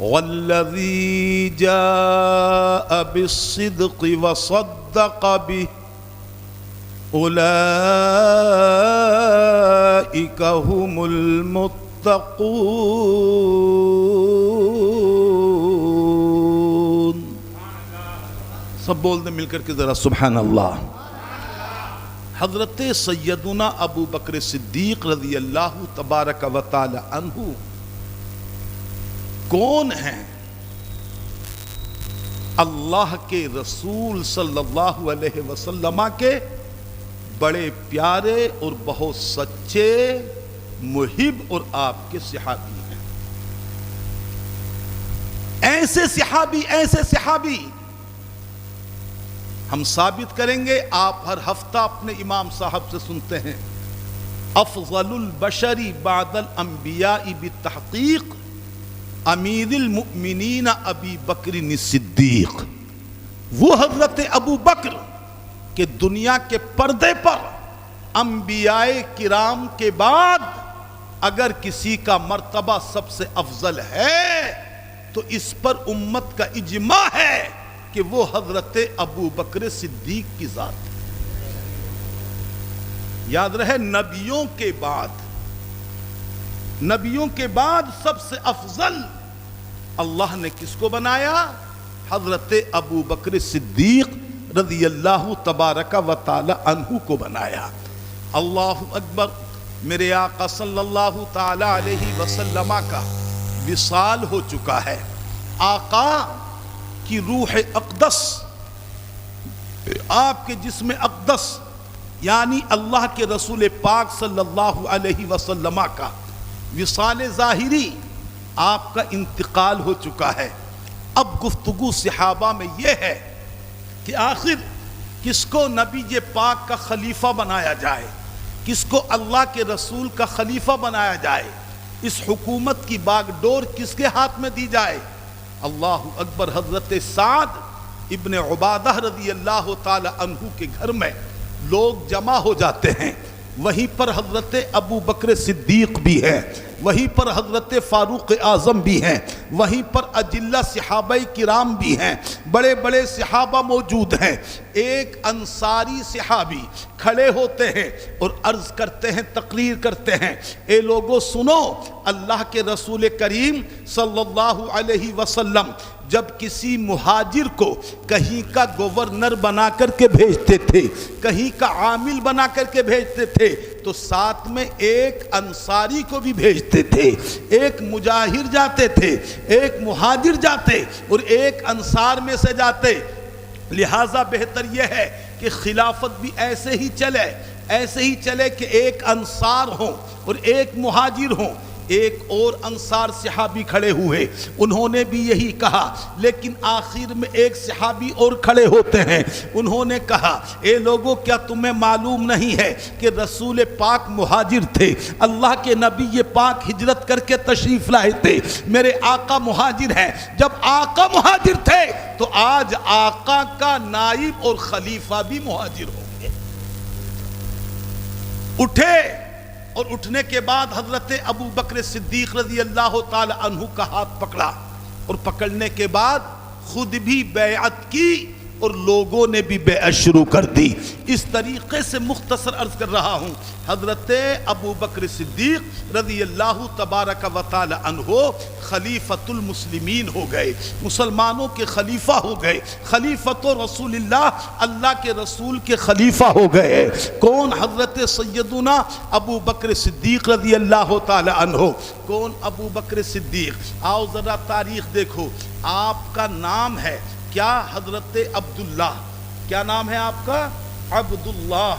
والذی جاء بالصدق وصدق به اولئک هم المتقون. سب بول دیں مل کر کے ذرا سبحان اللہ. حضرت سیدنا ابو بکر صدیق رضی اللہ تبارک و تعالی عنہ کون ہیں؟ اللہ کے رسول صلی اللہ علیہ وسلم کے بڑے پیارے اور بہت سچے محب اور آپ کے صحابی ہیں. ایسے صحابی ہم ثابت کریں گے. آپ ہر ہفتہ اپنے امام صاحب سے سنتے ہیں افضل البشر بعد الانبیاء بالتحقیق امیر المؤمنین ابی بکر الصدیق. وہ حضرت ابو بکر کہ دنیا کے پردے پر انبیاء کرام کے بعد اگر کسی کا مرتبہ سب سے افضل ہے تو اس پر امت کا اجماع ہے کہ وہ حضرت ابو بکر صدیق کی ذات ہے. یاد رہے نبیوں کے بعد سب سے افضل اللہ نے کس کو بنایا؟ حضرت ابو بکر صدیق رضی اللہ تبارک و تعالی عنہ کو بنایا. اللہ اکبر. میرے آقا صلی اللہ تعالی علیہ وسلم کا وصال ہو چکا ہے. آقا کی روح اقدس، آپ کے جسم اقدس یعنی اللہ کے رسول پاک صلی اللہ علیہ وسلم کا وصال ظاہری، آپ کا انتقال ہو چکا ہے. اب گفتگو صحابہ میں یہ ہے کہ آخر کس کو نبی پاک کا خلیفہ بنایا جائے، کس کو اللہ کے رسول کا خلیفہ بنایا جائے، اس حکومت کی باغ ڈور کس کے ہاتھ میں دی جائے؟ اللہ اکبر. حضرت سعد ابن عبادہ رضی اللہ تعالی عنہ کے گھر میں لوگ جمع ہو جاتے ہیں. وہیں پر حضرت ابو بکر صدیق بھی ہیں، وہیں پر حضرت فاروق اعظم بھی ہیں، وہیں پر اجلہ صحابہ کرام بھی ہیں، بڑے بڑے صحابہ موجود ہیں. ایک انصاری صحابی کھڑے ہوتے ہیں اور عرض کرتے ہیں، تقریر کرتے ہیں، اے لوگو سنو، اللہ کے رسول کریم صلی اللہ علیہ وسلم جب کسی مہاجر کو کہیں کا گورنر بنا کر کے بھیجتے تھے، کہیں کا عامل بنا کر کے بھیجتے تھے، تو ساتھ میں ایک انصاری کو بھی بھیجتے تھے. ایک مجاہر جاتے تھے، ایک مہاجر جاتے اور ایک انصار میں سے جاتے. لہٰذا بہتر یہ ہے کہ خلافت بھی ایسے ہی چلے کہ ایک انصار ہوں اور ایک مہاجر ہوں. ایک اور انصار صحابی کھڑے ہوئے، انہوں نے بھی یہی کہا، لیکن آخر میں ایک صحابی اور کھڑے ہوتے ہیں. انہوں نے کہا، اے لوگوں کیا تمہیں معلوم نہیں ہے کہ رسول پاک مہاجر تھے، اللہ کے نبی پاک ہجرت کر کے تشریف لائے تھے، میرے آقا مہاجر ہیں. جب آقا مہاجر تھے تو آج آقا کا نائب اور خلیفہ بھی مہاجر ہوں گے. اٹھے اور اٹھنے کے بعد حضرت ابو بکر صدیق رضی اللہ تعالی عنہ کا ہاتھ پکڑا اور پکڑنے کے بعد خود بھی بیعت کی اور لوگوں نے بھی بیعت شروع کر دی. اس طریقے سے مختصر عرض کر رہا ہوں. حضرت ابو بکر صدیق رضی اللہ تبارک و تعالی عنہ خلیفۃ المسلمین ہو گئے، مسلمانوں کے خلیفہ ہو گئے. خلیفۃ رسول اللہ، اللہ کے رسول کے خلیفہ ہو گئے. کون؟ حضرت سیدنا ابو بکر صدیق رضی اللہ تعالی عنہ. کون ابو بکر صدیق؟ آؤ ذرا تاریخ دیکھو. آپ کا نام ہے کیا؟ حضرت عبداللہ. کیا نام ہے آپ کا؟ عبداللہ.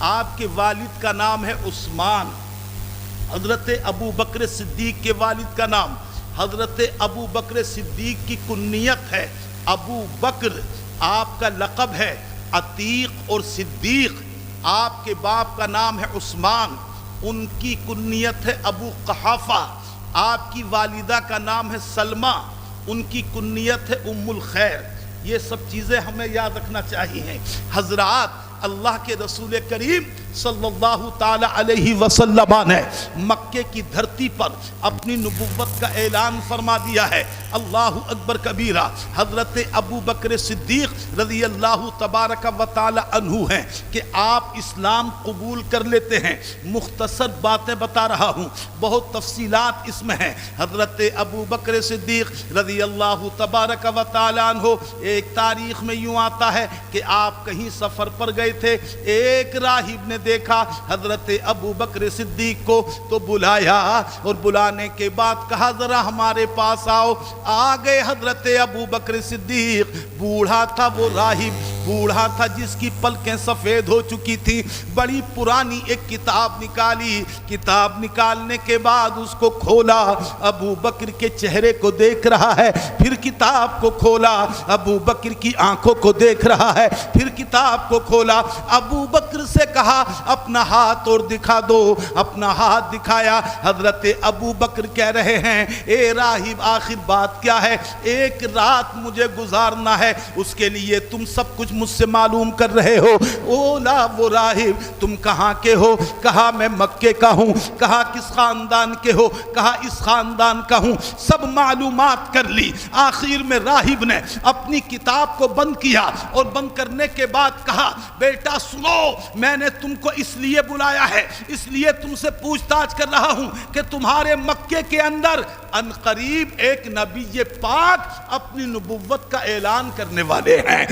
آپ کے والد کا نام ہے عثمان. حضرت ابو بکر صدیق کے والد کا نام حضرت ابو بکر صدیق کی کنیت ہے ابو بکر. آپ کا لقب ہے عتیق اور صدیق. آپ کے باپ کا نام ہے عثمان، ان کی کنیت ہے ابو قحافہ. آپ کی والدہ کا نام ہے سلمہ، ان کی کنیت ہے ام الخیر. یہ سب چیزیں ہمیں یاد رکھنا چاہیے. حضرات، اللہ کے رسول کریم صلی اللہ تعالی علیہ وسلم نے مکے کی دھرتی پر اپنی نبوت کا اعلان فرما دیا ہے۔ اللہ اکبر کبیرہ۔ حضرت ابو بکر صدیق رضی اللہ تبارک و تعالی عنہ ہیں کہ آپ اسلام قبول کر لیتے ہیں۔ مختصر باتیں بتا رہا ہوں، بہت تفصیلات اس میں ہیں۔ حضرت ابو بکر صدیق رضی اللہ تبارک و تعالی عنہ، ایک تاریخ میں یوں آتا ہے کہ آپ کہیں سفر پر گئے تھے، ایک راہب نے دیکھا حضرت ابو بکر صدیق کو تو بلایا، اور بلانے کے بعد کہا ذرا ہمارے پاس آؤ۔ آ گئے حضرت ابو بکر صدیق۔ بوڑھا تھا وہ راہب، بوڑھا تھا جس کی پلکیں سفید ہو چکی تھی۔ بڑی پرانی ایک کتاب نکالی، کتاب نکالنے کے بعد اس کو کھولا، ابو بکر کے چہرے کو دیکھ رہا ہے، پھر کتاب کو کھولا، ابو بکر کی آنکھوں کو دیکھ رہا ہے، پھر کتاب کو کھولا۔ ابو بکر سے کہا اپنا ہاتھ اور دکھا دو، اپنا ہاتھ دکھایا۔ حضرت ابو بکر کہہ رہے ہیں اے راہب آخر بات کیا ہے؟ ایک رات مجھے گزارنا ہے، اس کے لیے تم سب کچھ مجھ سے معلوم کر رہے ہو۔ اولا وہ راہب تم کہاں کے ہو؟ کہا میں مکے کا ہوں۔ کہا کس خاندان کے ہو؟ کہا اس خاندان کا ہوں۔ سب معلومات کر لی۔ آخر میں راہب نے اپنی کتاب کو بند کیا، اور بند کرنے کے بعد کہا بیٹا سنو، میں نے تم کو اس لیے بلایا ہے، اس لیے تم سے پوچھ تاچھ کر رہا ہوں کہ تمہارے مکے کے اندر ان قریب ایک نبی پاک اپنی نبوت کا اعلان کرنے والے ہیں،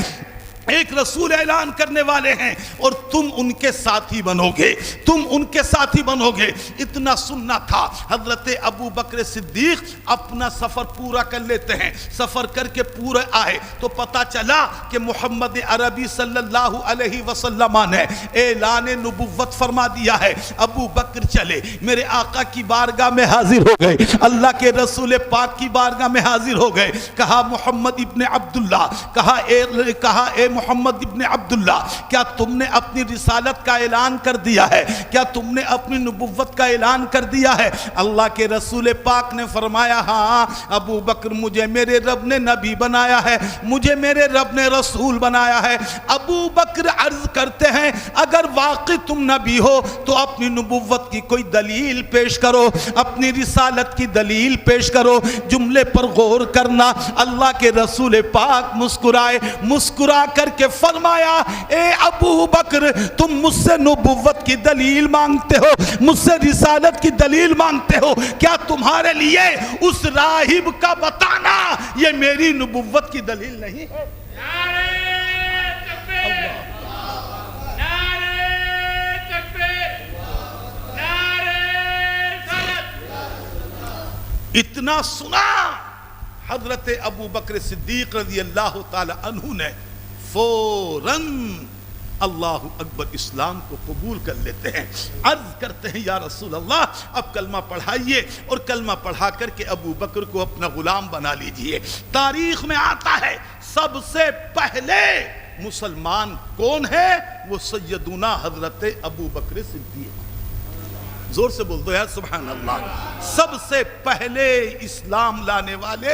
ایک رسول اعلان کرنے والے ہیں، اور تم ان کے ساتھی بنو گے، تم ان کے ساتھی بنو گے۔ اتنا سننا تھا۔ حضرت ابو بکر صدیق اپنا سفر پورا کر لیتے ہیں۔ سفر کر کے پورے آئے تو پتا چلا کہ محمد عربی صلی اللہ علیہ وسلم نے اعلان نبوت فرما دیا ہے۔ ابو بکر چلے، میرے آقا کی بارگاہ میں حاضر ہو گئے، اللہ کے رسول پاک کی بارگاہ میں حاضر ہو گئے۔ کہا محمد ابن عبداللہ، کہا اے محمد ابن عبداللہ، کیا تم نے اپنی رسالت کا اعلان کر دیا ہے؟ کیا تم نے اپنی نبوت کا اعلان کر دیا ہے؟ اللہ کے رسول پاک نے فرمایا ہاں ابو بکر، مجھے میرے رب نے نبی بنایا ہے، مجھے میرے رب نے رسول بنایا ہے۔ ابو بکر عرض کرتے ہیں اگر واقعی تم نبی ہو تو اپنی نبوت کی کوئی دلیل پیش کرو، اپنی رسالت کی دلیل پیش کرو۔ جملے پر غور کرنا، اللہ کے رسول پاک مسکرائے، مسکرا کر کے فرمایا اے ابو بکر تم مجھ سے نبوت کی دلیل مانگتے ہو، مجھ سے رسالت کی دلیل مانگتے ہو، کیا تمہارے لیے اس راہب کا بتانا یہ میری نبوت کی دلیل نہیں ہے؟ اتنا سنا حضرت ابو بکر صدیق رضی اللہ تعالی عنہ نے فوراً اللہ اکبر اسلام کو قبول کر لیتے ہیں۔ عرض کرتے ہیں یا رسول اللہ اب کلمہ پڑھائیے، اور کلمہ پڑھا کر کے ابو بکر کو اپنا غلام بنا لیجئے۔ تاریخ میں آتا ہے سب سے پہلے مسلمان کون ہے؟ وہ سیدنا حضرت ابو بکر صدیق۔ زور سے بول دو یار سبحان اللہ۔ سب سے پہلے اسلام لانے والے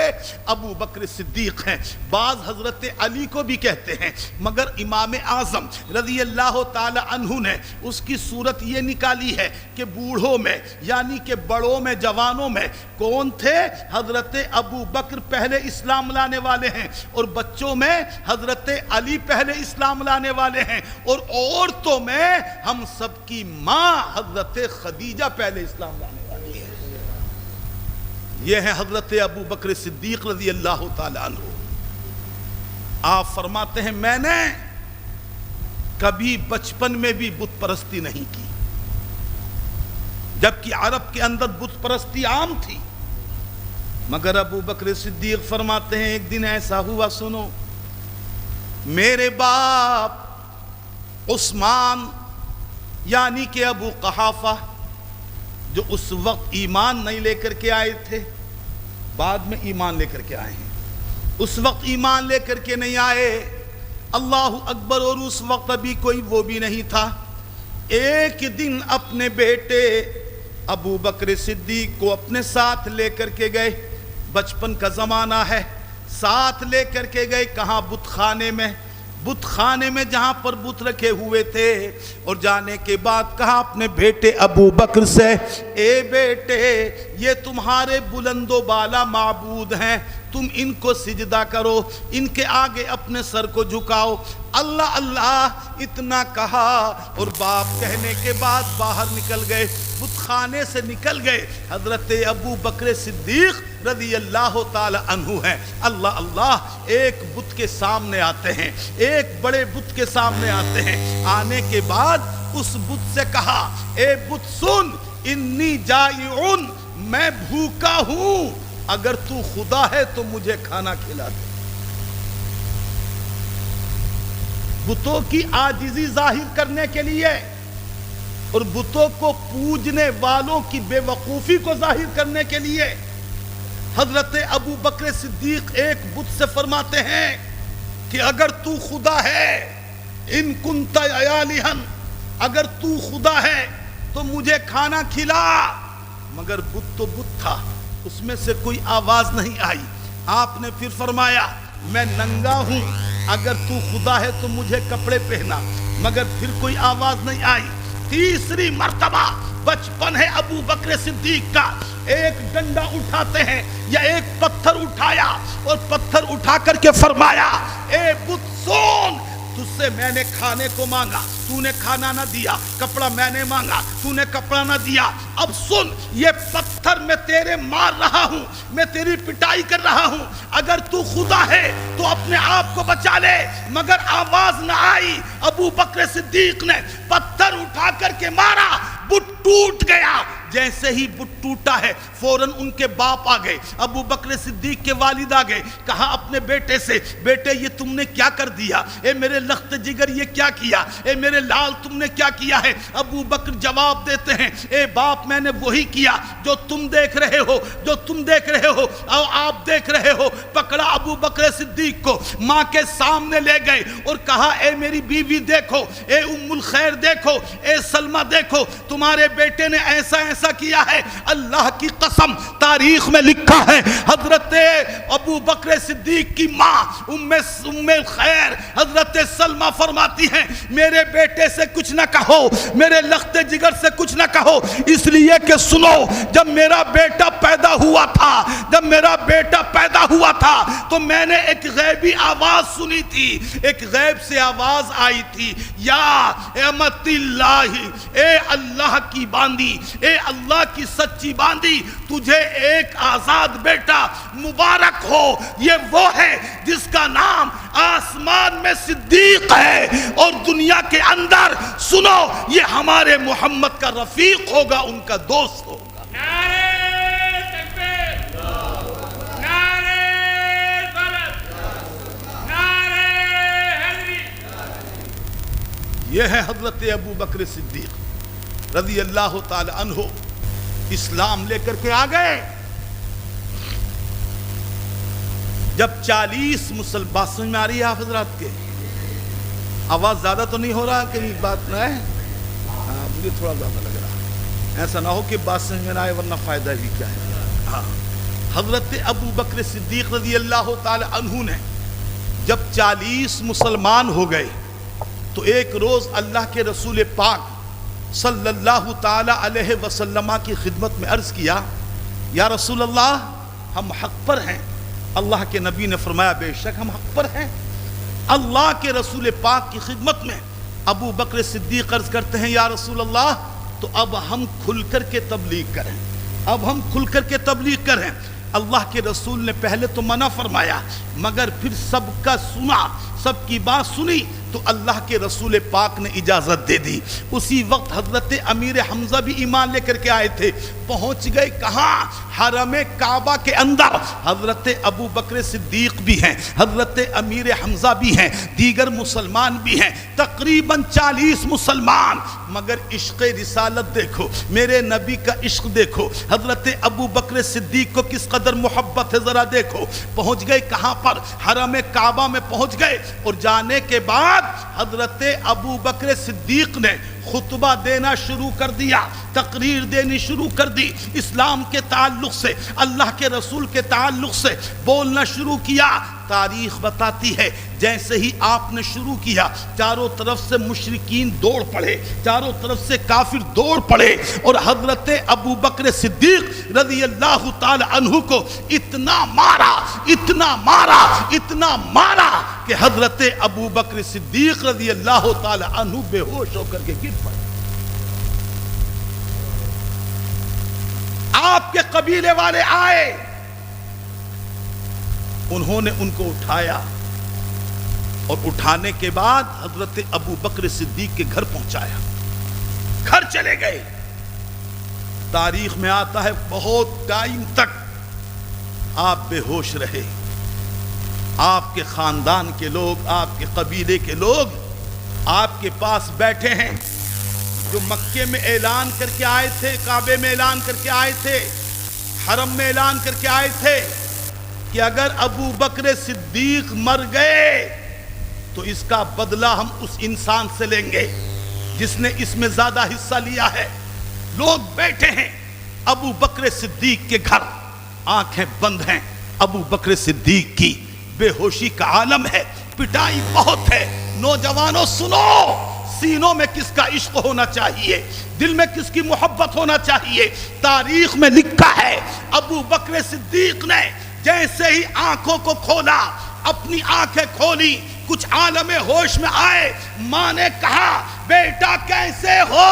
ابو بکر صدیق ہیں۔ بعض حضرت علی کو بھی کہتے ہیں، مگر امام اعظم رضی اللہ تعالی عنہ نے اس کی صورت یہ نکالی ہے کہ بوڑھوں میں یعنی کہ بڑوں میں، جوانوں میں کون تھے؟ حضرت ابو بکر پہلے اسلام لانے والے ہیں، اور بچوں میں حضرت علی پہلے اسلام لانے والے ہیں، اور عورتوں میں ہم سب کی ماں حضرت خدیجہ پہلے اسلام لانے والی ہے۔ یہ ہے حضرت ابو بکر صدیق رضی اللہ تعالی عنہ۔ آپ فرماتے ہیں میں نے کبھی بچپن میں بھی بت پرستی نہیں کی، جبکہ عرب کے اندر بت پرستی عام تھی، مگر ابو بکر صدیق فرماتے ہیں ایک دن ایسا ہوا، سنو، میرے باپ عثمان یعنی کہ ابو قحافہ جو اس وقت ایمان نہیں لے کر کے آئے تھے، بعد میں ایمان لے کر کے آئے ہیں، اس وقت ایمان لے کر کے نہیں آئے، اللہ اکبر، اور اس وقت ابھی کوئی وہ بھی نہیں تھا۔ ایک دن اپنے بیٹے ابو بکر صدیق کو اپنے ساتھ لے کر کے گئے، بچپن کا زمانہ ہے، ساتھ لے کر کے گئے کہاں؟ بت خانے میں۔ بت خانے میں جہاں پر بت رکھے ہوئے تھے، اور جانے کے بعد کہا اپنے بیٹے ابو بکر سے، اے بیٹے یہ تمہارے بلند و بالا معبود ہیں، تم ان کو سجدہ کرو، ان کے آگے اپنے سر کو جھکاؤ۔ اللہ اللہ اتنا کہا اور باپ کہنے کے بعد باہر نکل گئے، بت خانے سے نکل گئے۔ حضرت ابو بکر صدیق رضی اللہ تعالی عنہ ہیں، اللہ اللہ ایک بت کے سامنے آتے ہیں، ایک بڑے بت کے سامنے آتے ہیں۔ آنے کے بعد اس بت سے کہا، اے بت سن، انی جائعن، میں بھوکا ہوں، اگر تو خدا ہے تو مجھے کھانا کھلا دے۔ بتوں کی عاجزی ظاہر کرنے کے لیے اور بتوں کو پوجنے والوں کی بے وقوفی کو ظاہر کرنے کے لیے حضرت ابو بکر صدیق ایک بت سے فرماتے ہیں کہ اگر تو خدا ہے، ان کنت الہا، اگر تو خدا ہے تو مجھے کھانا کھلا۔ مگر بت تو بت تھا، اس میں سے کوئی آواز نہیں آئی۔ آپ نے پھر فرمایا میں ننگا ہوں، اگر تو خدا ہے تو مجھے کپڑے پہنا، مگر پھر کوئی آواز نہیں آئی۔ تیسری مرتبہ بچپن ہے ابو بکر صدیق کا، ایک ڈنڈا اٹھاتے ہیں یا ایک پتھر اٹھایا اور پتھر اٹھا کر کے فرمایا، اے بت سن، تجھ سے میں نے کھانے کو مانگا، تو نے کھانا نہ دیا، کپڑا میں نے مانگا، تو نے کپڑا نہ دیا، اب سن، یہ پتھر میں تیرے مار رہا ہوں، میں تیری پٹائی کر رہا ہوں، اگر تو خدا ہے تو اپنے آپ کو بچا لے۔ مگر آواز نہ آئی۔ ابو بکر صدیق نے پتھر اٹھا کر کے مارا، بت ٹوٹ گیا۔ جیسے ہی بت ٹوٹا ہے فوراً ان کے باپ آ گئے، ابو بکر صدیق کے والد آ گئے، کہا اپنے بیٹے سے، بیٹے یہ تم نے کیا کر دیا، اے میرے لخت جگر یہ کیا کیا، اے میرے لال تم نے کیا کیا ہے۔ ابو بکر جواب دیتے ہیں، اے باپ میں نے وہی کیا جو تم دیکھ رہے ہو، جو تم دیکھ رہے ہو اور آپ دیکھ رہے ہو۔ پکڑا ابو بکر صدیق کو، ماں کے سامنے لے گئے اور کہا، اے میری بیوی دیکھو، اے ام الخیر دیکھو، اے سلمہ دیکھو، تمہارے بیٹے نے ایسا ایسا کیا ہے۔ اللہ کی قسم تاریخ میں لکھا ہے حضرت ابو بکر صدیق کی ماں ام الخیر حضرت سلمہ فرماتی ہیں، میرے بیٹے سے کچھ نہ کہو، میرے لخت جگر سے کچھ نہ کہو، اس لیے کہ سنو، جب میرا بیٹا پیدا ہوا تھا، جب میرا بیٹا پیدا ہوا تھا تو میں نے ایک غیبی آواز سنی تھی، ایک غیب سے آواز آئی تھی، یا امت اللہ، اے اللہ کی باندی، اے اللہ کی سچی باندی، تجھے ایک آزاد بیٹا مبارک ہو۔ یہ وہ ہے جس کا نام آسمان میں صدیق ہے اور دنیا کے اندر سنو یہ ہمارے محمد کا رفیق ہوگا، ان کا دوست ہوگا۔ نعرہ تکبیر، نعرہ غلط، نعرہ حیدری۔ یہ ہے حضرت ابو بکر صدیق رضی اللہ تعالی عنہ، اسلام لے کر کے آ گئے۔ جب 40 مسلمان، سمجھ میں آ رہی ہے آپ حضرات کے؟ آواز زیادہ تو نہیں ہو رہا کہیں بات نہ ہے؟ ہاں مجھے تھوڑا زیادہ لگ رہا، ایسا نہ ہو کہ بات سمجھ میں نہ آئے ورنہ فائدہ ہی کیا ہے۔ ہاں حضرت ابو بکر صدیق رضی اللہ تعالی عنہ نے جب 40 مسلمان ہو گئے تو ایک روز اللہ کے رسول پاک صلی اللہ تعالی علیہ وسلم کی خدمت میں عرض کیا، یا رسول اللہ ہم حق پر ہیں۔ اللہ کے نبی نے فرمایا بے شک ہم حق پر ہیں۔ اللہ کے رسول پاک کی خدمت میں ابو بکر صدیق عرض کرتے ہیں، یا رسول اللہ تو اب ہم کھل کر کے تبلیغ کریں، اب ہم کھل کر کے تبلیغ کریں۔ اللہ کے رسول نے پہلے تو منع فرمایا، مگر پھر سب کا سنا، سب کی بات سنی تو اللہ کے رسول پاک نے اجازت دے دی۔ اسی وقت حضرت امیر حمزہ بھی ایمان لے کر کے آئے تھے، پہنچ گئے کہاں؟ حرم کعبہ کے اندر۔ حضرت ابو بکر صدیق بھی ہیں، حضرت امیر حمزہ بھی ہیں، دیگر مسلمان بھی ہیں، تقریباً 40 مسلمان۔ مگر عشق رسالت دیکھو، میرے نبی کا عشق دیکھو، حضرت ابو بکر صدیق کو کس قدر محبت ہے ذرا دیکھو۔ پہنچ گئے کہاں پر؟ حرم کعبہ میں پہنچ گئے، اور جانے کے بعد بعد حضرت ابو بکر صدیق نے خطبہ دینا شروع کر دیا، تقریر دینی شروع کر دی، اسلام کے تعلق سے، اللہ کے رسول کے تعلق سے بولنا شروع کیا۔ تاریخ بتاتی ہے جیسے ہی آپ نے شروع کیا چاروں طرف سے مشرکین دوڑ پڑے، چاروں طرف سے کافر دوڑ پڑے، اور حضرت ابو بکر صدیق رضی اللہ تعالی عنہ کو اتنا مارا، اتنا مارا، اتنا مارا کہ حضرت ابو بکر صدیق رضی اللہ تعالی عنہ بے ہوش ہو کر کے گر پڑے۔ آپ کے قبیلے والے آئے، انہوں نے ان کو اٹھایا، اور اٹھانے کے بعد حضرت ابو بکر صدیق کے گھر پہنچایا، گھر چلے گئے۔ تاریخ میں آتا ہے بہت ٹائم تک آپ بے ہوش رہے، آپ کے خاندان کے لوگ، آپ کے قبیلے کے لوگ آپ کے پاس بیٹھے ہیں، جو مکے میں اعلان کر کے آئے تھے، کعبے میں اعلان کر کے آئے تھے، حرم میں اعلان کر کے آئے تھے کہ اگر ابو بکر صدیق مر گئے تو اس کا بدلہ ہم اس انسان سے لیں گے جس نے اس میں زیادہ حصہ لیا ہے۔ لوگ بیٹھے ہیں ابو بکر صدیق کے گھر، آنکھیں بند ہیں، ابو بکر صدیق کی بے ہوشی کا عالم ہے، پٹائی بہت ہے۔ نوجوانوں سنو، سینوں میں کس کا عشق ہونا چاہیے، دل میں کس کی محبت ہونا چاہیے۔ تاریخ میں لکھا ہے ابو بکر صدیق نے جیسے ہی آنکھوں کو کھولا، اپنی آنکھیں کھولی، کچھ عالم ہوش میں آئے، ماں نے کہا بیٹا کیسے ہو؟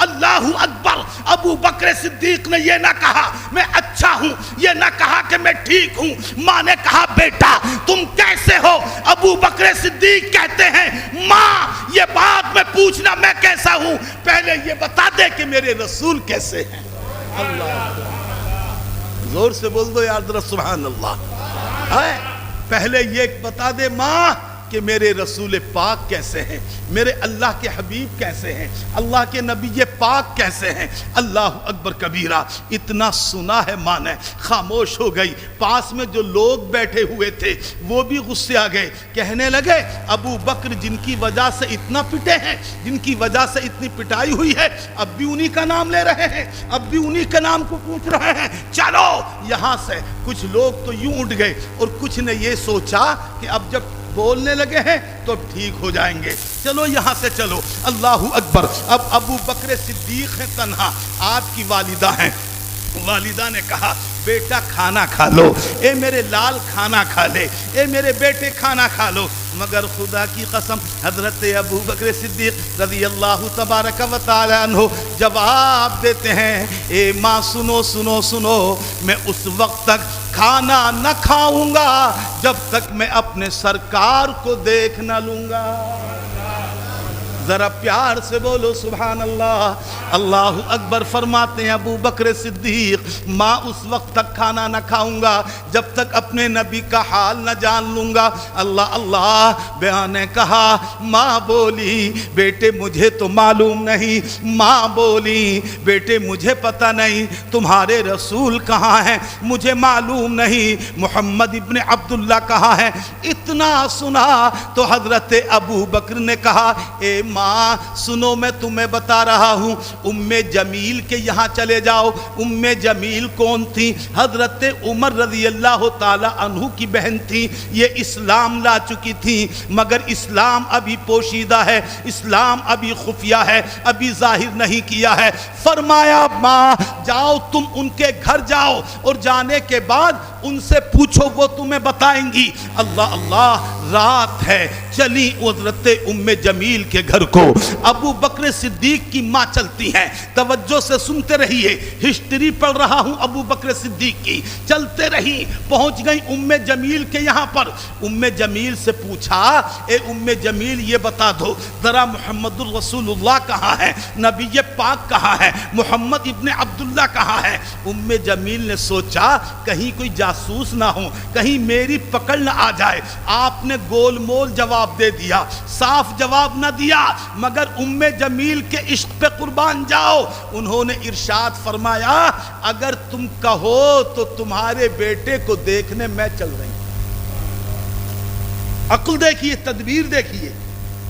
اللہ اکبر۔ ابو بکر صدیق نے یہ نہ کہا میں اچھا ہوں، یہ نہ کہا کہ میں ٹھیک ہوں، ماں نے کہا بیٹا تم کیسے ہو؟ ابو بکر صدیق کہتے ہیں ماں یہ بات میں پوچھنا میں کیسا ہوں، پہلے یہ بتا دے کہ میرے رسول کیسے ہیں۔ اللہ زور سے بول دو یار ذرا سبحان اللہ۔ پہلے یہ بتا دے ماں کہ میرے رسول پاک کیسے ہیں، میرے اللہ کے حبیب کیسے ہیں، اللہ کے نبی پاک کیسے ہیں۔ اللہ اکبر کبیرہ۔ اتنا سنا ہے ماں نے، خاموش ہو گئی۔ پاس میں جو لوگ بیٹھے ہوئے تھے وہ بھی غصے آ گئے، کہنے لگے ابو بکر جن کی وجہ سے اتنا پٹے ہیں، جن کی وجہ سے اتنی پٹائی ہوئی ہے، اب بھی انہی کا نام لے رہے ہیں، اب بھی انہی کا نام کو پوچھ رہے ہیں، چلو یہاں سے۔ کچھ لوگ تو یوں اٹھ گئے اور کچھ نے یہ سوچا کہ اب جب بولنے لگے ہیں تو اب ٹھیک ہو جائیں گے، چلو یہاں سے چلو۔ اللہ اکبر۔ اب ابو بکر صدیق ہیں تنہا، آپ کی والدہ ہیں، والدہ نے کہا بیٹا کھانا کھا لو، اے میرے لال کھانا کھا لے، اے میرے بیٹے کھانا کھا لو۔ مگر خدا کی قسم حضرت ابو بکر صدیق رضی اللہ تبارک و تعالی عنہ جواب دیتے ہیں اے ماں سنو سنو سنو، میں اس وقت تک کھانا نہ کھاؤں گا جب تک میں اپنے سرکار کو دیکھ نہ لوں گا۔ ذرا پیار سے بولو سبحان اللہ۔ اللہ اکبر۔ فرماتے ہیں ابو بکر صدیق ماں اس وقت تک کھانا نہ کھاؤں گا جب تک اپنے نبی کا حال نہ جان لوں گا۔ اللہ اللہ۔ بیان نے کہا ماں بولی بیٹے مجھے تو معلوم نہیں، ماں بولی بیٹے مجھے پتہ نہیں تمہارے رسول کہاں ہیں، مجھے معلوم نہیں محمد ابن عبداللہ کہاں ہے۔ اتنا سنا تو حضرت ابو بکر نے کہا اے ماں سنو میں تمہیں بتا رہا ہوں، ام جمیل کے یہاں چلے جاؤ۔ ام جمیل کون تھی؟ حضرت عمر رضی اللہ تعالی عنہ کی بہن تھی، یہ اسلام لا چکی تھی مگر اسلام ابھی پوشیدہ ہے، اسلام ابھی خفیہ ہے، ابھی ظاہر نہیں کیا ہے۔ فرمایا ماں جاؤ تم ان کے گھر جاؤ اور جانے کے بعد ان سے پوچھو وہ تمہیں بتائیں گی۔ اللہ اللہ۔ رات ہے، چلی حضرت ام جمیل کے گھر کو۔ ابو بکر صدیق کی ماں چلتی ہیں، توجہ سے سنتے رہیے، ہسٹری پڑھ رہا ہوں ابو بکر صدیق کی۔ چلتے رہی، پہنچ گئی ام جمیل کے یہاں پر۔ ام جمیل سے پوچھا اے ام جمیل یہ بتا دو ذرا محمد الرسول اللہ کہاں ہے، نبی پاک کہاں ہے، محمد ابن عبداللہ کہاں ہے۔ ام جمیل نے سوچا کہیں کوئی جاسوس نہ ہو، کہیں میری پکڑ نہ آ جائے۔ آپ نے گول مول جواب دے دیا، صاف جواب نہ دیا، مگر ام جمیل کے عشق پہ قربان جاؤ۔ انہوں نے ارشاد فرمایا اگر تم کہو تو تمہارے بیٹے کو دیکھنے میں چل رہی ہوں۔ عقل دیکھیے، تدبیر دیکھیے۔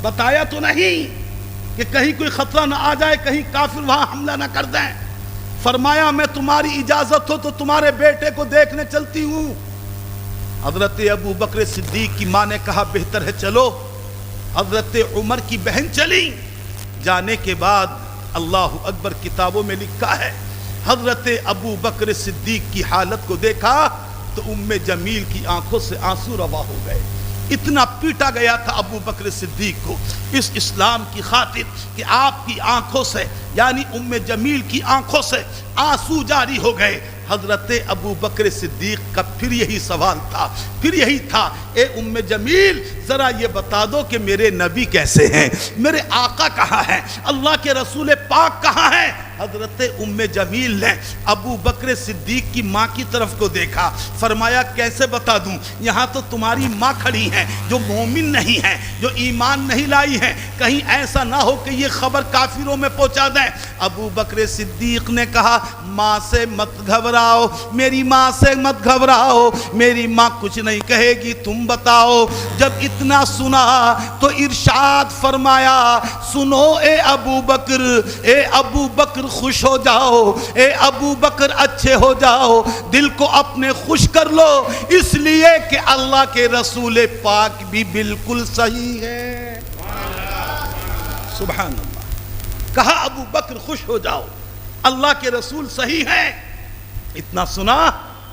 بتایا تو نہیں کہ کہیں کوئی خطرہ نہ آ جائے, کہیں کافر وہاں حملہ نہ کر دیں. فرمایا میں تمہاری اجازت ہو تو تمہارے بیٹے کو دیکھنے چلتی ہوں. حضرت ابو بکر صدیق کی ماں نے کہا بہتر ہے چلو. حضرت عمر کی بہن چلی. جانے کے بعد اللہ اکبر کتابوں میں لکھا ہے حضرت ابو بکر صدیق کی حالت کو دیکھا تو ام جمیل کی آنکھوں سے آنسو روا ہو گئے. اتنا پیٹا گیا تھا ابو بکر صدیق کو اس اسلام کی خاطر کہ آپ کی آنکھوں سے یعنی ام جمیل کی آنکھوں سے آنسو جاری ہو گئے. حضرت ابو بکر صدیق کا پھر یہی سوال تھا, پھر یہی تھا, اے ام جمیل ذرا یہ بتا دو کہ میرے نبی کیسے ہیں, میرے آقا کہاں ہیں, اللہ کے رسول پاک کہاں ہیں. حضرت ام جمیل نے ابو بکر صدیق کی ماں کی طرف کو دیکھا, فرمایا کیسے بتا دوں, یہاں تو تمہاری ماں کھڑی ہیں جو مومن نہیں ہیں, جو ایمان نہیں لائی ہیں, کہیں ایسا نہ ہو کہ یہ خبر کافروں میں پہنچا دیں. ابو بکر صدیق نے کہا ماں سے مت گھبراؤ, میری ماں سے مت گھبراؤ, میری ماں کچھ نہیں کہے گی, تم بتاؤ. جب اتنا سنا تو ارشاد فرمایا سنو اے ابو بکر, اے ابو بکر خوش ہو جاؤ, اے ابو بکر اچھے ہو جاؤ, دل کو اپنے خوش کر لو, اس لیے کہ اللہ کے رسول پاک بھی بالکل صحیح ہے. سبحان اللہ. کہا ابو بکر خوش ہو جاؤ, اللہ کے رسول صحیح ہیں. اتنا سنا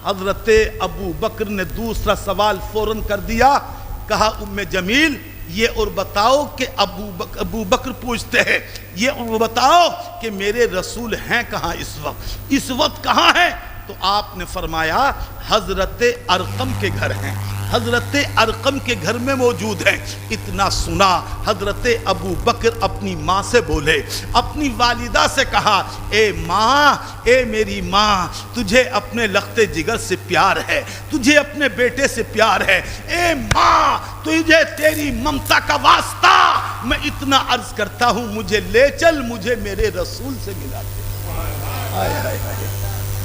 حضرت ابو بکر نے دوسرا سوال فوراً کر دیا. کہا ام جمیل یہ اور بتاؤ کہ ابو بکر پوچھتے ہیں یہ اور بتاؤ کہ میرے رسول ہیں کہاں اس وقت کہاں ہیں. تو آپ نے فرمایا حضرت ارقم کے گھر ہیں, حضرت ارقم کے گھر میں موجود ہیں. اتنا سنا حضرت ابو بکر اپنی ماں سے بولے, اپنی والدہ سے کہا اے ماں, اے میری ماں, تجھے اپنے لخت جگر سے پیار ہے, تجھے اپنے بیٹے سے پیار ہے. اے ماں تجھے تیری ممتا کا واسطہ, میں اتنا عرض کرتا ہوں مجھے لے چل, مجھے میرے رسول سے ملا دے, ہائے ہائے ہائے,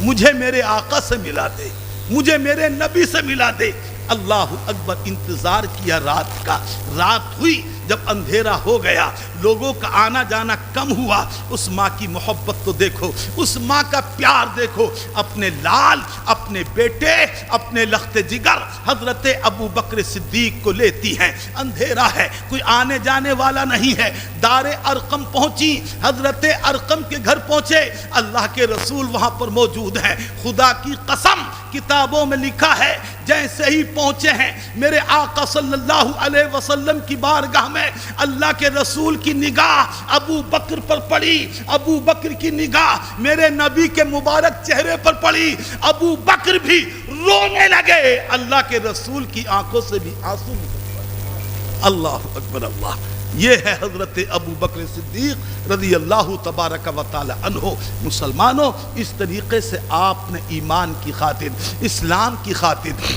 مجھے میرے آقا سے ملا دے, مجھے میرے نبی سے ملا دے. اللہ اکبر. انتظار کیا رات کا, رات ہوئی, جب اندھیرا ہو گیا, لوگوں کا آنا جانا کم ہوا. اس ماں کی محبت کو دیکھو, اس ماں کا پیار دیکھو, اپنے لال, اپنے بیٹے, اپنے لخت جگر حضرت ابو بکر صدیق کو لیتی ہیں. اندھیرا ہے, کوئی آنے جانے والا نہیں ہے. دار ارقم پہنچی, حضرت ارقم کے گھر پہنچے, اللہ کے رسول وہاں پر موجود ہیں. خدا کی قسم کتابوں میں لکھا ہے جیسے ہی پہنچے ہیں میرے آقا صلی اللہ علیہ وسلم کی بارگاہ میں, اللہ کے رسول کی نگاہ ابو بکر پر پڑی, ابو بکر کی نگاہ میرے نبی کے مبارک چہرے پر پڑی. ابو بکر بھی رونے لگے, اللہ کے رسول کی آنکھوں سے بھی آنسو نکل پڑے. اللہ اکبر اللہ. یہ ہے حضرت ابو بکر صدیق رضی اللہ تبارک و تعالی عنہ. مسلمانوں, اس طریقے سے آپ نے ایمان کی خاطر, اسلام کی خاطر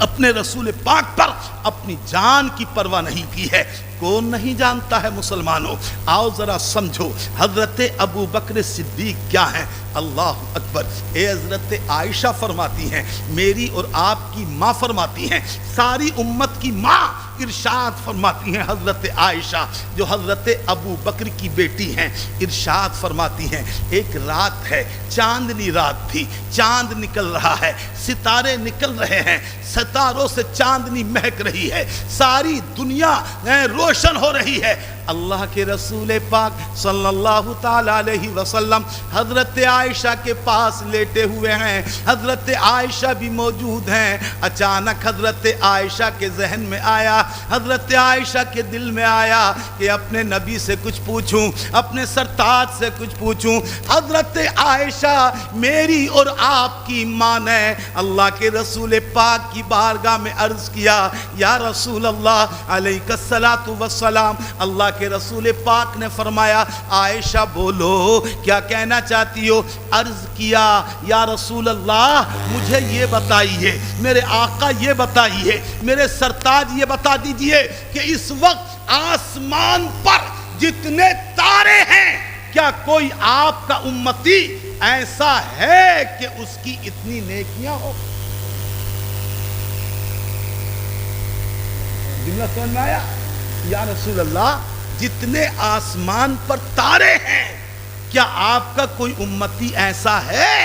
اپنے رسول پاک پر اپنی جان کی پرواہ نہیں کی ہے. کون نہیں جانتا ہے مسلمانوں؟ آؤ ذرا سمجھو حضرت ابو بکر صدیق کیا ہیں. اللہ اکبر. اے حضرت عائشہ فرماتی ہیں, میری اور آپ کی ماں فرماتی ہیں, ساری امت کی ماں ارشاد فرماتی ہیں حضرت عائشہ جو حضرت ابو بکر کی بیٹی ہیں, ارشاد فرماتی ہیں ایک رات ہے, چاندنی رات تھی, چاند نکل رہا ہے, ستارے نکل رہے ہیں, ستاروں سے چاندنی مہک رہی ہے, ساری دنیا روشن ہو رہی ہے. اللہ کے رسول پاک صلی اللہ تعالی علیہ وسلم حضرت عائشہ کے پاس لیٹے ہوئے ہیں, حضرت عائشہ بھی موجود ہیں. اچانک حضرت عائشہ کے ذہن میں آیا, حضرت عائشہ کے دل میں آیا کہ اپنے نبی سے کچھ پوچھوں, اپنے سرتاج سے کچھ پوچھوں. حضرت عائشہ میری اور آپ کی ماں نے اللہ کے رسول پاک کی بارگاہ میں عرض کیا, یا رسول اللہ علیہ الصلاۃ والسلام. اللہ کے رسول پاک نے فرمایا عائشہ بولو کیا کہنا چاہتی ہو؟ عرض کیا یا رسول اللہ مجھے یہ بتائیے, میرے آقا یہ بتائیے, میرے سرتاج یہ بتا دیجئے کہ اس وقت آسمان پر جتنے تارے ہیں کیا کوئی آپ کا امتی ایسا ہے کہ اس کی اتنی نیکیاں ہو؟ جملہ سمجھ میں آیا؟ یا رسول اللہ جتنے آسمان پر تارے ہیں کیا آپ کا کوئی امتی ایسا ہے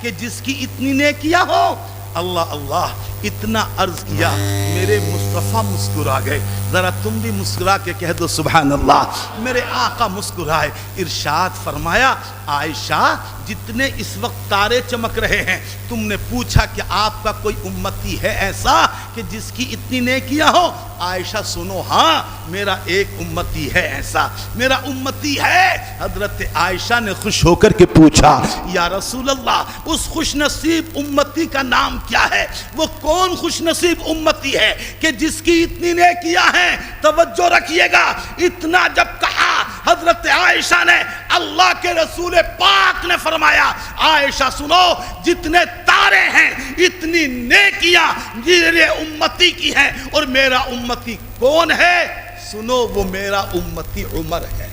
کہ جس کی اتنی نیکیاں ہو؟ اللہ اللہ اتنا عرض کیا میرے مصطفیٰ مسکرا گئے. ذرا تم بھی مسکرا کے کہہ دو سبحان اللہ. میرے آقا مسکرائے, ارشاد فرمایا عائشہ جتنے اس وقت تارے چمک رہے ہیں تم نے پوچھا کہ آپ کا کوئی امتی ہے ایسا کہ جس کی اتنی نیکیاں ہو؟ عائشہ سنو, ہاں میرا ایک امتی ہے ایسا, میرا امتی ہے. حضرت عائشہ نے خوش ہو کر کے پوچھا یا رسول اللہ اس خوش نصیب امتی کا نام کیا ہے؟ وہ کون خوش نصیب امتی ہے کہ جس کی اتنی نیکیاں ہیں؟ توجہ رکھیے گا, اتنا جب کہا حضرت عائشہ نے اللہ کے رسول پاک نے فرمایا عائشہ سنو جتنے تارے ہیں اتنی نیکیاں میرے امتی کی ہیں. اور میرا امتی کون ہے؟ سنو وہ میرا امتی عمر ہے.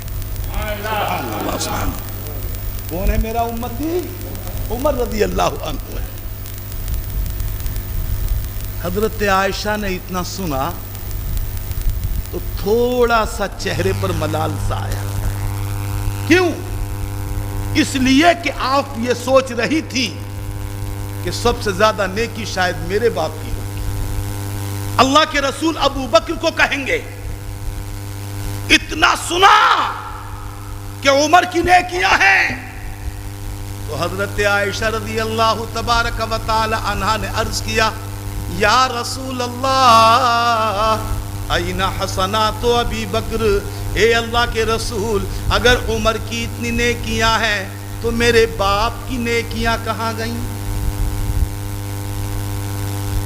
سبحان اللہ سبحان اللہ. کون ہے میرا امتی؟ عمر رضی اللہ عنہ ہے. حضرت عائشہ نے اتنا سنا تو تھوڑا سا چہرے پر ملال سا آیا. کیوں؟ اس لیے کہ آپ یہ سوچ رہی تھی کہ سب سے زیادہ نیکی شاید میرے باپ کی ہوگی. اللہ کے رسول ابو بکر کو کہیں گے اتنا سنا کہ عمر کی نیکیاں ہیں. تو حضرت عائشہ رضی اللہ تبارک و تعالی عنہا نے عرض کیا یا رسول اللہ این حسنات ابی بکر, اے اللہ کے رسول اگر عمر کی اتنی نیکیاں ہیں تو میرے باپ کی نیکیاں کہاں گئیں؟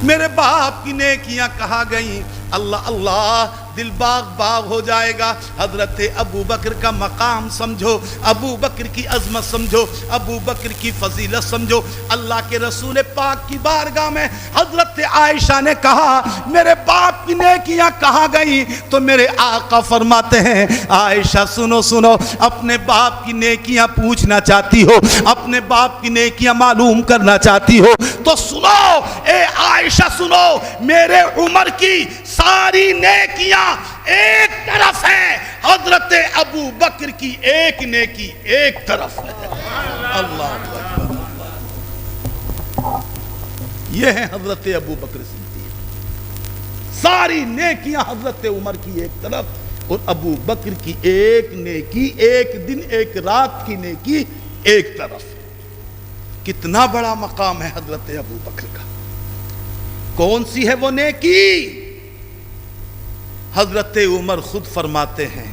میرے باپ کی نیکیاں کہاں گئیں؟ اللہ اللہ دل باغ باغ ہو جائے گا. حضرت ابو بکر کا مقام سمجھو, ابو بکر کی عظمت سمجھو, ابو بکر کی فضیلت سمجھو. اللہ کے رسول پاک کی بارگاہ میں حضرت عائشہ نے کہا میرے باپ کی نیکیاں کہاں گئیں؟ تو میرے آقا فرماتے ہیں عائشہ سنو سنو, اپنے باپ کی نیکیاں پوچھنا چاہتی ہو, اپنے باپ کی نیکیاں معلوم کرنا چاہتی ہو تو سنو اے عائشہ سنو, میرے عمر کی ساری نیکیاں ایک طرف ہے, حضرت ابو بکر کی ایک نیکی ایک طرف ہے. اللہ اکبر. یہ ہے حضرت ابو بکر صدیق. ساری نیکیاں حضرت عمر کی ایک طرف اور ابو بکر کی ایک نیکی, ایک دن ایک رات کی نیکی ایک طرف. کتنا بڑا مقام ہے حضرت ابو بکر کا. کون سی ہے وہ نیکی؟ حضرت عمر خود فرماتے ہیں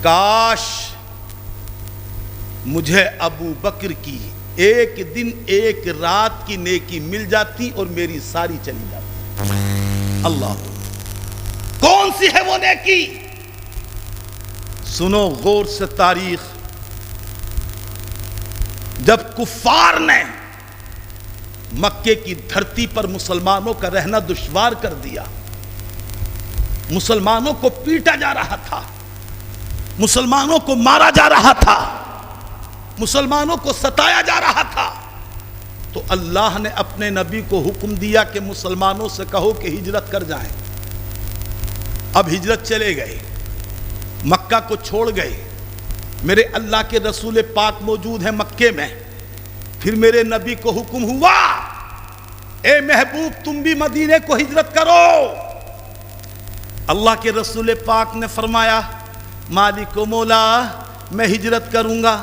کاش مجھے ابو بکر کی ایک دن ایک رات کی نیکی مل جاتی اور میری ساری چلی جاتی. اللہ, کون سی ہے وہ نیکی؟ سنو غور سے تاریخ. جب کفار نے مکے کی دھرتی پر مسلمانوں کا رہنا دشوار کر دیا, مسلمانوں کو پیٹا جا رہا تھا, مسلمانوں کو مارا جا رہا تھا, مسلمانوں کو ستایا جا رہا تھا, تو اللہ نے اپنے نبی کو حکم دیا کہ مسلمانوں سے کہو کہ ہجرت کر جائیں. اب ہجرت چلے گئے, مکہ کو چھوڑ گئے. میرے اللہ کے رسول پاک موجود ہیں مکے میں. پھر میرے نبی کو حکم ہوا اے محبوب تم بھی مدینے کو ہجرت کرو. اللہ کے رسول پاک نے فرمایا مالک و مولا میں ہجرت کروں گا,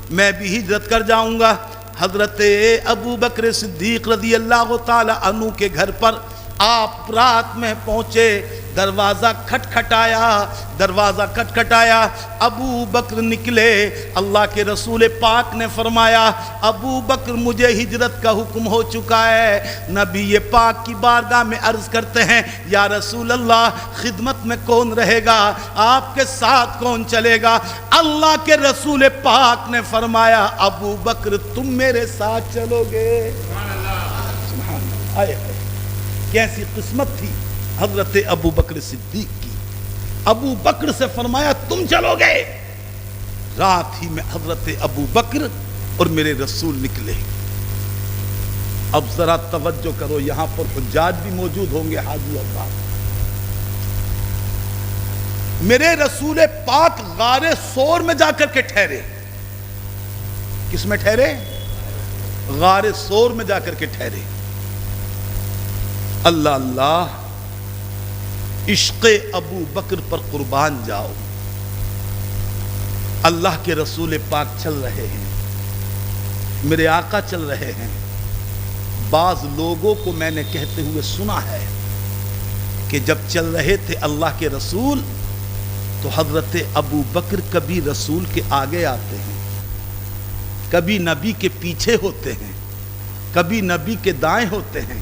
میں بھی ہجرت کر جاؤں گا. حضرت ابو بکر صدیق رضی اللہ تعالی عنہ کے گھر پر آپ رات میں پہنچے, دروازہ کھٹکھٹایا, دروازہ کھٹکھٹایا, ابو بکر نکلے. اللہ کے رسول پاک نے فرمایا ابو بکر مجھے ہجرت کا حکم ہو چکا ہے. نبی پاک کی بارگاہ میں عرض کرتے ہیں یا رسول اللہ خدمت میں کون رہے گا, آپ کے ساتھ کون چلے گا؟ اللہ کے رسول پاک نے فرمایا ابو بکر تم میرے ساتھ چلو گے. سبحان اللہ. کیسی قسمت تھی حضرت ابو بکر صدیق کی. ابو بکر سے فرمایا تم چلو گے. رات ہی میں حضرت ابو بکر اور میرے رسول نکلے. اب ذرا توجہ کرو, یہاں پر حجاج بھی موجود ہوں گے, حاجی اور میرے رسول پاک غار ثور میں جا کر کے ٹھہرے. کس میں ٹھہرے؟ غار ثور میں جا کر کے ٹھہرے. اللہ اللہ، عشق ابو بکر پر قربان جاؤ. اللہ کے رسول پاک چل رہے ہیں، میرے آقا چل رہے ہیں. بعض لوگوں کو میں نے کہتے ہوئے سنا ہے کہ جب چل رہے تھے اللہ کے رسول تو حضرت ابو بکر کبھی رسول کے آگے آتے ہیں، کبھی نبی کے پیچھے ہوتے ہیں، کبھی نبی کے دائیں ہوتے ہیں،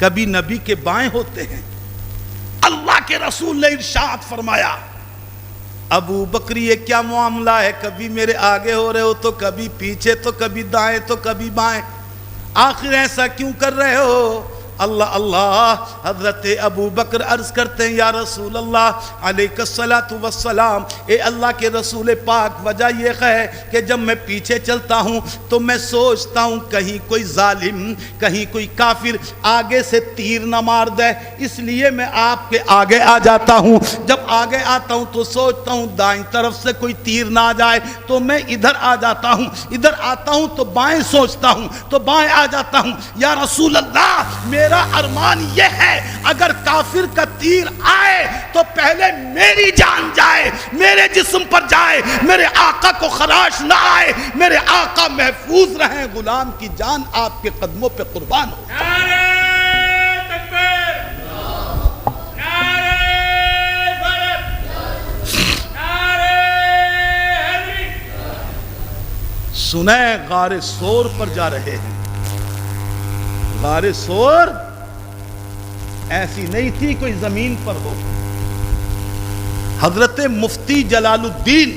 کبھی نبی کے بائیں ہوتے ہیں. اللہ کے رسول نے ارشاد فرمایا، ابو بکر یہ کیا معاملہ ہے؟ کبھی میرے آگے ہو رہے ہو تو کبھی پیچھے، تو کبھی دائیں تو کبھی بائیں، آخر ایسا کیوں کر رہے ہو؟ اللہ اللہ. حضرت ابو بکر عرض کرتے ہیں، یا رسول اللہ علیہ الصلاۃ والسلام، اے اللہ کے رسول پاک، وجہ یہ ہے کہ جب میں پیچھے چلتا ہوں تو میں سوچتا ہوں کہیں کوئی ظالم، کہیں کوئی کافر آگے سے تیر نہ مار دے، اس لیے میں آپ کے آگے آ جاتا ہوں. جب آگے آتا ہوں تو سوچتا ہوں دائیں طرف سے کوئی تیر نہ آ جائے تو میں ادھر آ جاتا ہوں، ادھر آتا ہوں تو بائیں سوچتا ہوں تو بائیں آ جاتا ہوں. یا رسول اللہ، میرا ارمان یہ ہے اگر کافر کا تیر آئے تو پہلے میری جان جائے، میرے جسم پر جائے، میرے آقا کو خراش نہ آئے، میرے آقا محفوظ رہیں، غلام کی جان آپ کے قدموں پہ قربان ہو. نعرہ تکبیر، نعرہ غیرت، نعرہ حیدری. سنیں، غار ثور پر جا رہے ہیں. غار ثور ایسی نہیں تھی کوئی زمین پر ہو. حضرت مفتی جلال الدین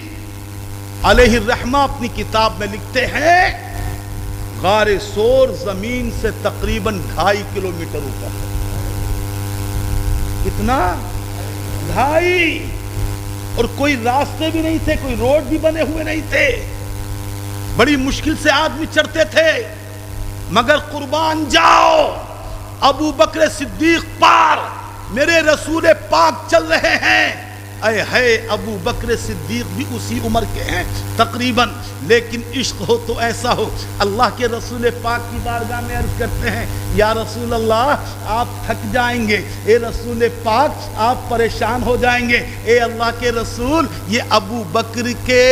علیہ الرحمہ اپنی کتاب میں لکھتے ہیں، غار ثور زمین سے تقریباً 2.5 کلومیٹر اوپر ہے. کتنا؟ 2.5. اور کوئی راستے بھی نہیں تھے، کوئی روڈ بھی بنے ہوئے نہیں تھے، بڑی مشکل سے آدمی چڑھتے تھے. مگر قربان جاؤ، ابو بکر صدیق پار، میرے رسول پاک چل رہے ہیں. اے ہے ابو بکر صدیق بھی اسی عمر کے ہیں تقریباً، لیکن عشق ہو تو ایسا ہو. اللہ کے رسول پاک کی بارگاہ میں عرض کرتے ہیں، یا رسول اللہ آپ تھک جائیں گے، اے رسول پاک آپ پریشان ہو جائیں گے. اے اللہ کے رسول، یہ ابو بکر کے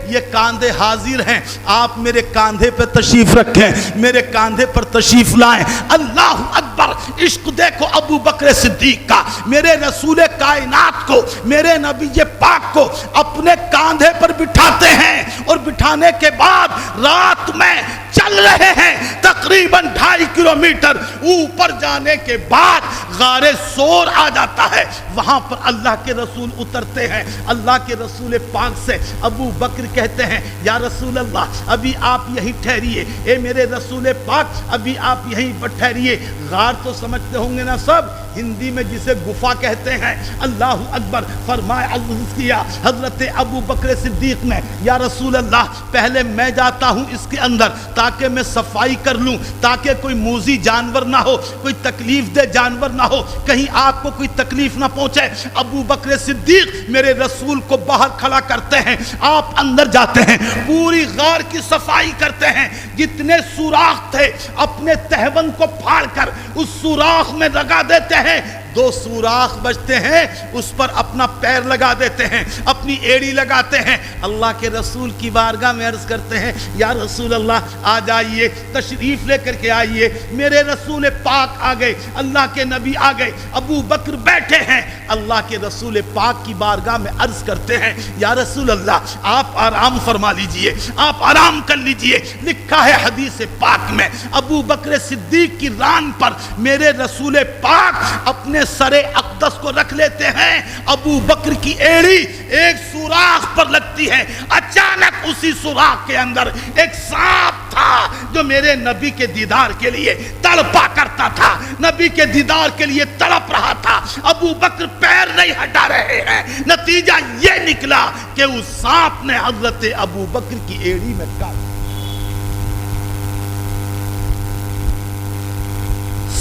یہ کاندھے حاضر ہیں، آپ میرے کاندھے پہ تشریف رکھیں، میرے کاندھے پر تشریف لائیں. اللہ اکبر. عشق دیکھو ابو بکر صدیق کا، میرے رسول کائنات کو، میرے نبی پاک کو اپنے کاندھے پر بٹھاتے ہیں، اور بٹھانے کے بعد رات میں چل رہے ہیں تقریباً 2.5 کلومیٹر. اوپر جانے کے بعد غار ثور آ جاتا ہے، وہاں پر اللہ کے رسول اترتے ہیں. اللہ کے رسول پاک سے ابو بکر کہتے ہیں، یا رسول اللہ ابھی آپ یہیں ٹھہریے. اے میرے رسول پاک ابھی آپ یہیں پر ٹھہریے. غار تو سمجھتے ہوں گے نا سب، ہندی میں جسے گفا کہتے ہیں. اللہ اکبر. فرمایا عرض کیا حضرت ابو بکر صدیق نے، یا رسول اللہ پہلے میں جاتا ہوں اس کے اندر تاکہ میں صفائی کر لوں، تاکہ کوئی موذی جانور نہ ہو، کوئی تکلیف دہ جانور نہ ہو، کہیں آپ کو کوئی تکلیف نہ پہنچے. ابو بکر صدیق میرے رسول کو باہر کھڑا کرتے ہیں، آپ اندر جاتے ہیں، پوری غار کی صفائی کرتے ہیں. جتنے سوراخ تھے اپنے تہبند کو پھاڑ کر اس سوراخ میں لگا دیتے ہیں. 2 سوراخ بچتے ہیں، اس پر اپنا پیر لگا دیتے ہیں، اپنی ایڑی لگاتے ہیں. اللہ کے رسول کی بارگاہ میں عرض کرتے ہیں، یا رسول اللہ آ جائیے، تشریف لے کر کے آئیے. میرے رسول پاک آ گئے، اللہ کے نبی آ گئے، ابو بکر بیٹھے ہیں. اللہ کے رسول پاک کی بارگاہ میں عرض کرتے ہیں، یا رسول اللہ آپ آرام فرما لیجئے، آپ آرام کر لیجئے. لکھا ہے حدیث پاک میں، ابو بکر صدیق کی ران پر میرے رسول پاک اپنے سر اقدس کو رکھ لیتے ہیں. ابو بکر کی ایڑی ایک سوراخ پر لگتی ہے. اچانک اسی سوراخ کے اندر ایک سانپ تھا جو میرے نبی کے دیدار کے لیے تڑپا کرتا تھا، نبی کے دیدار کے لیے تڑپ رہا تھا. ابو بکر پیر نہیں ہٹا رہے ہیں. نتیجہ یہ نکلا کہ اس سانپ نے حضرت ابو بکر کی ایڑی میں کاٹ.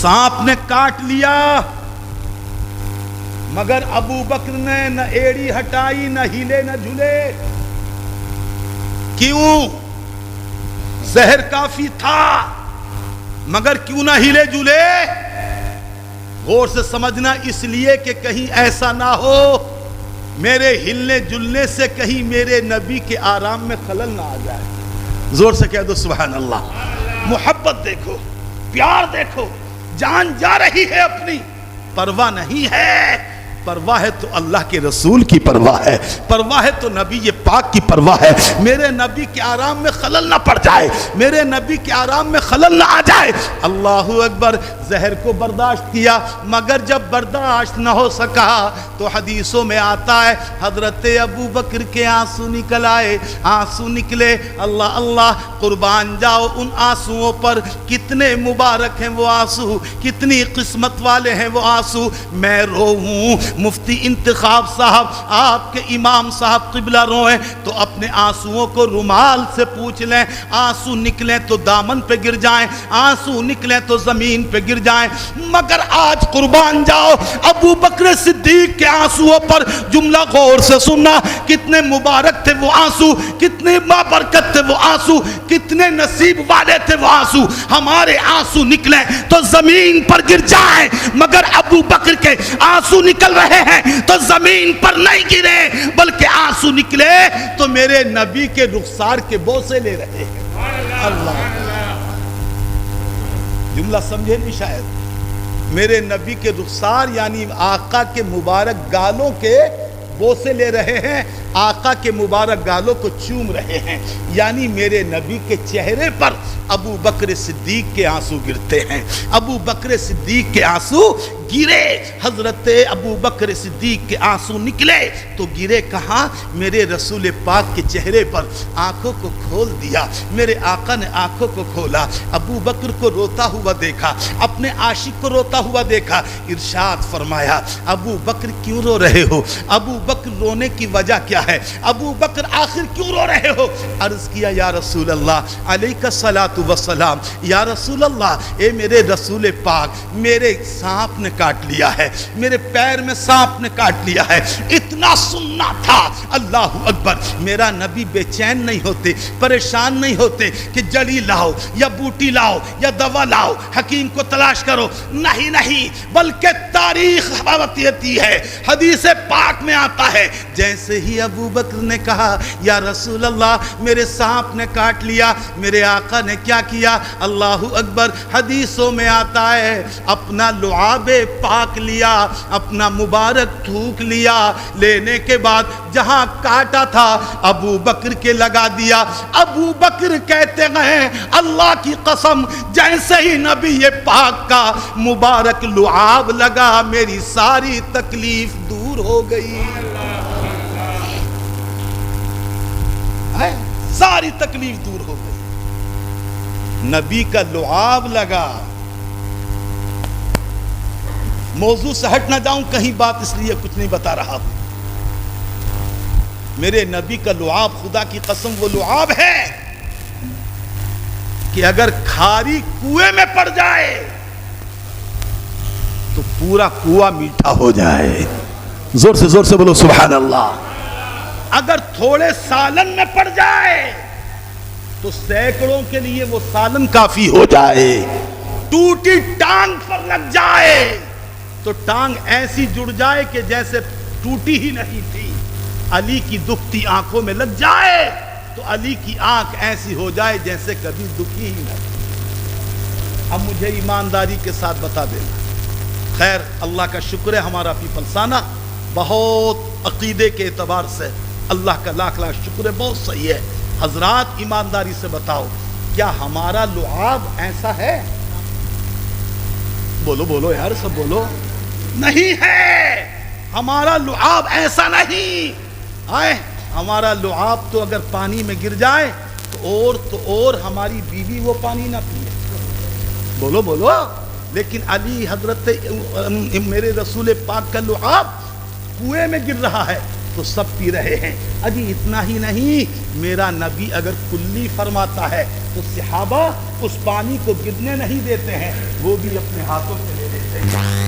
سانپ نے کاٹ لیا. مگر ابو بکر نے نہ ایڑی ہٹائی، نہ ہلے نہ جھلے. کیوں؟ زہر کافی تھا مگر کیوں نہ ہلے جھلے؟ غور سے سمجھنا، اس لیے کہ کہیں ایسا نہ ہو میرے ہلنے جلنے سے کہیں میرے نبی کے آرام میں خلل نہ آ جائے. زور سے کہہ دو سبحان اللہ. محبت دیکھو، پیار دیکھو، جان جا رہی ہے اپنی، پرواہ نہیں ہے. پرواہ ہے تو اللہ کے رسول کی پرواہ ہے، پرواہ ہے تو نبی پاک کی پرواہ ہے. میرے نبی کے آرام میں خلل نہ پڑ جائے، میرے نبی کے آرام میں خلل نہ آ جائے. اللہ اکبر. زہر کو برداشت کیا مگر جب برداشت نہ ہو سکا تو حدیثوں میں آتا ہے حضرت ابو بکر کے آنسو نکل آئے. آنسو نکلے، اللہ اللہ قربان جاؤ ان آنسوؤں پر. کتنے مبارک ہیں وہ آنسو، کتنی قسمت والے ہیں وہ آنسو. میں روؤں، مفتی انتخاب صاحب، آپ کے امام صاحب قبلہ روئیں تو اپنے آنسوؤں کو رومال سے پوچھ لیں. آنسو نکلیں تو دامن پہ گر جائیں، آنسو نکلیں تو زمین پہ گر جائیں. مگر آج قربان جاؤ ابو بکر صدیق کے آنسوؤں پر جملہ غور سے سننا. کتنے مبارک تھے وہ آنسو، کتنے بابرکت تھے وہ آنسو، کتنے نصیب والے تھے وہ آنسو. ہمارے آنسو نکلیں تو زمین پر گر جائیں مگر ابو بکر کے آنسو نکل رہے ہیں تو زمین پر نہیں گرے بلکہ آنسو نکلے تو میرے نبی کے رخسار کے بوسے لے رہے ہیں. اللہ جملہ سمجھے نہیں شاید. میرے نبی کے رخسار یعنی آقا کے مبارک گالوں کے بوسے لے رہے ہیں، آقا کے مبارک گالوں کو چوم رہے ہیں. یعنی میرے نبی کے چہرے پر ابو بکر صدیق کے آنسو گرتے ہیں. ابو بکر صدیق کے آنسو گرے. حضرت ابو بکر صدیق کے آنسو نکلے تو گرے کہاں؟ میرے رسول پاک کے چہرے پر. آنکھوں کو کھول دیا، میرے آقا نے آنکھوں کو کھولا، ابو بکر کو روتا ہوا دیکھا، اپنے عاشق کو روتا ہوا دیکھا. ارشاد فرمایا ابو بکر کیوں رو رہے ہو؟ ابو بکر رونے کی وجہ کیا ہے؟ ابو بکر آخر کیوں رو رہے ہو؟ عرض کیا یا رسول اللہ علیہ الصلاۃ والسلام، یا رسول اللہ اے میرے رسول پاک، میرے سانپ نے کاٹ لیا ہے، میرے پیر میں سانپ نے کاٹ لیا ہے. اتنا سننا تھا. اللہ اکبر. میرا نبی بے چین نہیں ہوتے، پریشان نہیں ہوتے کہ جڑی لاؤ یا بوٹی لاؤ یا دوا لاؤ، حکیم کو تلاش کرو. نہیں نہیں، بلکہ تاریخ بتاتی ہے، حدیث پاک میں آتا ہے جیسے ہی ابو بکر نے کہا یا رسول اللہ میرے سانپ نے کاٹ لیا، میرے آقا نے کیا کیا؟ اللہ اکبر. حدیثوں میں آتا ہے اپنا لعاب پاک لیا، اپنا مبارک تھوک لیا، لینے کے بعد جہاں کاٹا تھا ابو بکر کے لگا دیا. ابو بکر کہتے ہیں اللہ کی قسم جیسے ہی نبی پاک کا مبارک لعاب لگا میری ساری تکلیف دور ہو گئی. ساری تکلیف دور ہو گئی. نبی کا لعاب لگا. موضوع سے ہٹ نہ جاؤں کہیں بات، اس لیے کچھ نہیں بتا رہا ہوں. میرے نبی کا لعاب، خدا کی قسم وہ لعاب ہے کہ اگر کھاری کنویں میں پڑ جائے تو پورا کنواں میٹھا ہو جائے. زور سے بولو سبحان اللہ. اگر تھوڑے سالن میں پڑ جائے تو سینکڑوں کے لیے وہ سالن کافی ہو جائے. ٹوٹی ٹانگ پر لگ جائے تو ٹانگ ایسی جڑ جائے کہ جیسے ٹوٹی ہی نہیں تھی. علی کی دکھتی آنکھوں میں لگ جائے تو علی کی آنکھ ایسی ہو جائے جیسے کبھی دکھی ہی نہ تھی. اب مجھے ایمانداری کے ساتھ بتا دینا. خیر اللہ کا شکر ہے ہمارا پیپلسانہ بہت عقیدے کے اعتبار سے اللہ کا لاکھ لاکھ شکر ہے بہت صحیح ہے. حضرات ایمانداری سے بتاؤ کیا ہمارا لعاب ایسا ہے؟ بولو بولو یار سب بولو. نہیں ہے. ہمارا لعاب ایسا نہیں. ہمارا لعاب تو اگر پانی میں گر جائے تو اور ہماری بیوی وہ پانی نہ پیے. بولو بولو. لیکن علی حضرت میرے رسول پاک کا لعاب کنویں میں گر رہا ہے تو سب پی رہے ہیں. اجی اتنا ہی نہیں، میرا نبی اگر کلی فرماتا ہے تو صحابہ اس پانی کو گرنے نہیں دیتے ہیں، وہ بھی اپنے ہاتھوں سے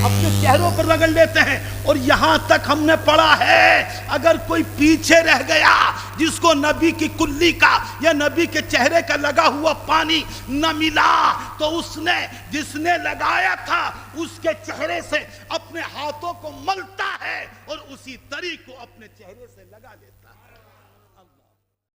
اپنے چہروں پر رگڑ لیتے ہیں. اور یہاں تک ہم نے پڑھا ہے اگر کوئی پیچھے رہ گیا جس کو نبی کی کلی کا یا نبی کے چہرے کا لگا ہوا پانی نہ ملا تو اس نے جس نے لگایا تھا اس کے چہرے سے اپنے ہاتھوں کو ملتا ہے اور اسی طریق کو اپنے چہرے سے لگا لیتا ہے.